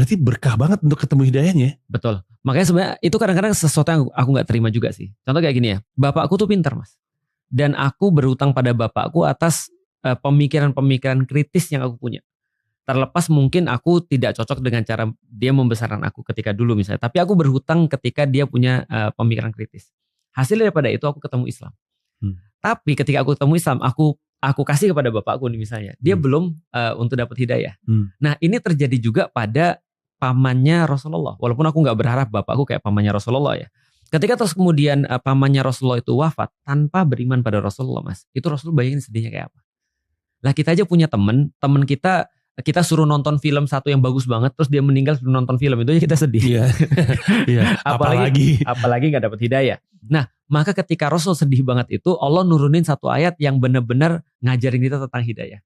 Berarti berkah banget untuk ketemu hidayahnya. Betul. Makanya sebenarnya itu kadang-kadang sesuatu yang aku gak terima juga sih. Contoh kayak gini ya. Bapakku tuh pintar Mas. Dan aku berhutang pada bapakku atas pemikiran-pemikiran kritis yang aku punya. Terlepas mungkin aku tidak cocok dengan cara dia membesarkan aku ketika dulu misalnya. Tapi aku berhutang ketika dia punya pemikiran kritis. Hasil daripada itu aku ketemu Islam. Tapi ketika aku ketemu Islam, aku kasih kepada bapakku nih misalnya. Dia belum untuk dapat hidayah. Nah ini terjadi juga pada pamannya Rasulullah. Walaupun aku gak berharap bapakku kayak pamannya Rasulullah ya. Ketika terus kemudian pamannya Rasulullah itu wafat tanpa beriman pada Rasulullah Mas. Itu Rasulullah bayangin sedihnya kayak apa. Lah kita aja punya temen kita suruh nonton film satu yang bagus banget, terus dia meninggal sebelum nonton film, itu aja kita sedih. Iya. Iya. apalagi nggak dapat hidayah. Nah, maka ketika Rasul sedih banget itu, Allah nurunin satu ayat yang benar-benar ngajarin kita tentang hidayah.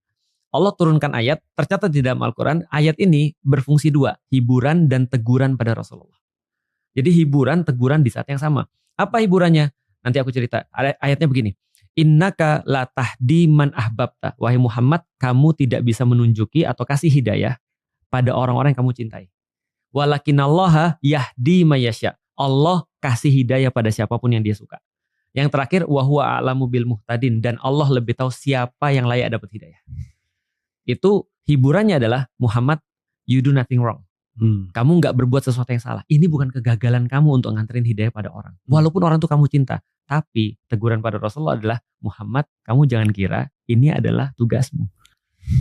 Allah turunkan ayat, tercatat di dalam Al-Quran, ayat ini berfungsi dua, hiburan dan teguran pada Rasulullah. Jadi hiburan, teguran di saat yang sama. Apa hiburannya? Nanti aku cerita. Ayatnya begini. Innaka la tahdi man ahbabta. Wahai Muhammad, kamu tidak bisa menunjuki atau kasih hidayah pada orang-orang yang kamu cintai. Walakinallaha yahdi mayasya. Allah kasih hidayah pada siapapun yang dia suka. Yang terakhir, wahuwa a'lamu bil muhtadin. Dan Allah lebih tahu siapa yang layak dapat hidayah. Itu hiburannya adalah, Muhammad, you do nothing wrong. Kamu gak berbuat sesuatu yang salah. Ini bukan kegagalan kamu untuk nganterin hidayah pada orang. Walaupun orang itu kamu cinta. Tapi teguran pada Rasulullah adalah, Muhammad, kamu jangan kira ini adalah tugasmu.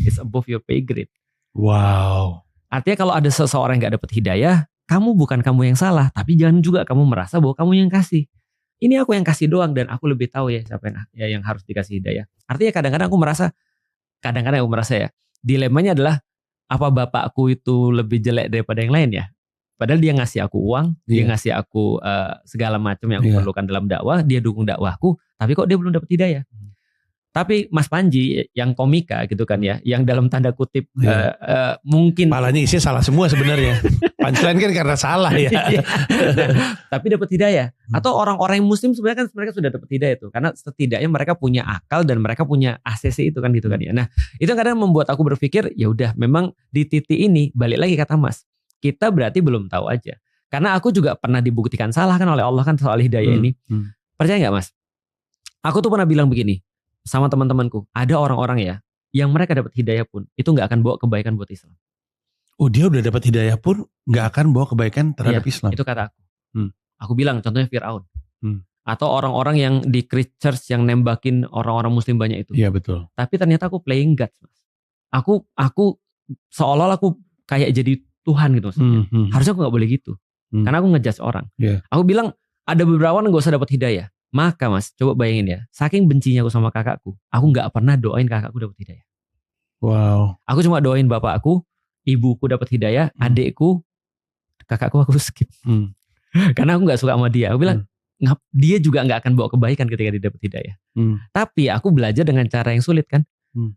It's above your pay grade. Wow. Artinya kalau ada seseorang yang gak dapat hidayah, kamu bukan kamu yang salah. Tapi jangan juga kamu merasa bahwa kamu yang kasih. Ini aku yang kasih doang dan aku lebih tahu ya siapa yang harus dikasih hidayah. Artinya kadang-kadang aku merasa ya, dilemanya adalah, apa bapakku itu lebih jelek daripada yang lain ya? Padahal dia ngasih aku uang, dia ngasih aku segala macam yang aku perlukan dalam dakwah, dia dukung dakwahku, tapi kok dia belum dapat hidayah. Tapi Mas Panji yang komika gitu kan ya, yang dalam tanda kutip mungkin palanya isinya salah semua sebenarnya. Punchline kan karena salah ya. Tapi dapat hidayah. Atau orang-orang yang muslim sebenarnya kan mereka sudah dapat hidayah itu, karena setidaknya mereka punya akal dan mereka punya ACC itu kan gitu kan ya. Nah, itu kadang membuat aku berpikir, ya udah memang di titik ini balik lagi kata Mas. Kita berarti belum tahu aja. Karena aku juga pernah dibuktikan salah kan oleh Allah kan soal hidayah ini. Percaya nggak Mas? Aku tuh pernah bilang begini sama teman-temanku. Ada orang-orang ya yang mereka dapat hidayah pun itu nggak akan bawa kebaikan buat Islam. Oh, dia udah dapat hidayah pun nggak akan bawa kebaikan terhadap Islam. Itu kata aku. Aku bilang contohnya Fir'aun. Atau orang-orang yang di church yang nembakin orang-orang muslim banyak itu. Iya betul. Tapi ternyata aku playing God. Aku seolah-olah aku kayak jadi Tuhan gitu maksudnya. Harusnya aku gak boleh gitu. Karena aku ngejudge orang. Aku bilang ada beberapa orang gak usah dapat hidayah. Maka Mas, coba bayangin ya. Saking bencinya aku sama kakakku, aku gak pernah doain kakakku dapat hidayah. Wow. Aku cuma doain bapakku, ibuku dapat hidayah, adikku, kakakku aku skip. Karena aku gak suka sama dia. Aku bilang, dia juga gak akan bawa kebaikan ketika dia dapat hidayah. Tapi aku belajar dengan cara yang sulit kan.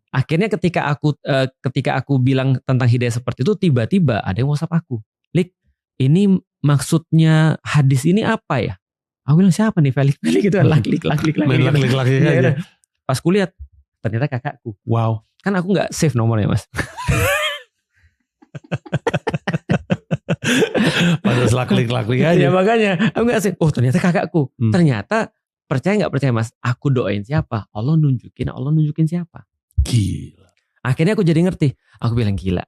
Akhirnya ketika aku bilang tentang hidayah seperti itu, tiba-tiba ada yang WhatsApp aku, Lik, ini maksudnya hadis ini apa ya? Aku bilang siapa nih Felix gitu, laki aja. Pas kulihat ternyata kakakku. Wow. Kan aku nggak save nomornya Mas. Padahal laklik aja. Ya makanya aku nggak save. Oh ternyata kakakku. Ternyata percaya nggak percaya Mas? Aku doain siapa? Allah nunjukin siapa? Gila. Akhirnya aku jadi ngerti. Aku bilang gila.